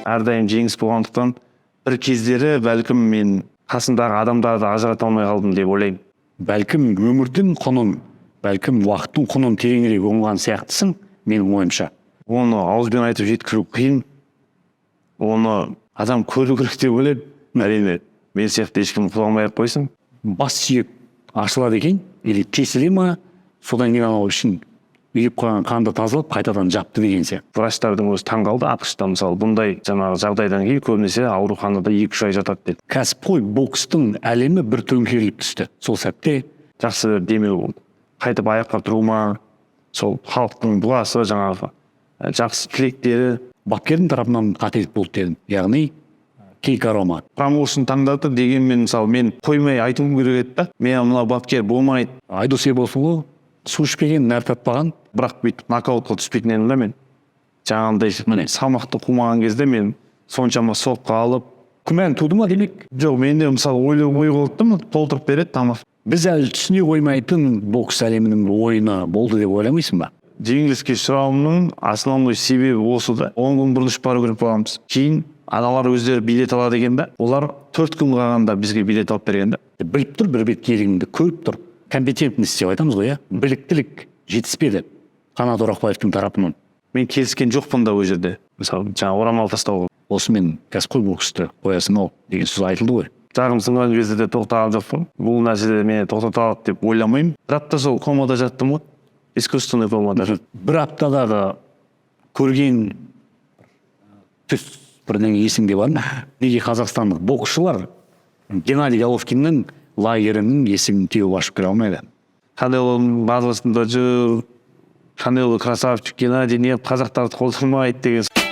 әрдайым жеңіс болғандықтан бір кездері бәлкім мен қасымдағы адамдарды ажырата алмай қалдым деп ойлаймын. Бәлкім өмірдің құнын, бәлкім уақыттың құнын тереңірек ұғынған сияқтысың, менің ойымша. Оны ауызбен айтып жеткізу қиын. Оны адам көру керек деп ойлаймын. Әрине, мен сияқты ешкім құлай алмай ақ қойсын. Бас сүйек ашылады екен, или тесіле ма, содан кейін анау үшін үйіп қойған қанды тазалап, қайтадан жапты деген сияқты. Врачтардың өзі таңғалды. ақш-та мысалы бұндай жаңағы жағдайдан кейін көбінесе ауруханада 2-3 ай жатады деді. Кәсіпқой бокстың әлемі бір төңкеріліп түсті. Сол сәтте Жақсы демеу болды. Қайтып аяққа тұру ма, сол халықтың дуасы, жаңағы жақсы тілектері. бапкердің тарапынан қателік болды дедім. Яғни кейк арома. Промоушн таңдады дегенмен мысалы мен қоймай айтуым керек еді да. Мен мына бапкер болмайды. Айдос Ерболсұлы су ішпеген, нәр татпаған. Бірақ бүйтіп нокаутқа түспейтін едім да мен. Жаңағындай салмақты қумаған кезде мен соншама соққы алып. Күмән туды ма демек? Жоқ, менде мысалы ой болды да, толтырып береді тамақ. Біз әлі түсіне қоймайтын бокс әлемінің ойыны болды деп ойламайсың ба? Жеңіліске ұшырауымның основной себебі осы да. 10 күн бұрын бару керек болғанбыз. Кейін аналар өздері билет алады екен да. Олар 4 күн қалғанда бізге билет алып берген да. Біліп тұр, бір бет кереңді көріп тұр. Компетентность деп айтамыз ғой, біліктілік жетіспеді Қанат Орақбаевтың тарапынан. Мен келіскен жоқпын да ол жерде. Мысалы, жаңа орамал тастауға. Осымен кәсіпқой боксты қоясың ау деген сөз айтылды ғой. Жағым сынған кезде де тоқтаған жоқпын. Бұл нәрседе мені тоқтатады деп ойламаймын. Бір апта сол комада жаттым ғой. Искусственный комада. Бір аптадағы көрген түс бірдеңе есіңде бар ма? Неге қазақстандық боксшылар Геннадий Головкиннің лагерінің есігін теуіп ашып кіре алмайды? Канелоның базасында жүр. Канело красавчик, Геннадий не қазақтарды қолдамайды деген.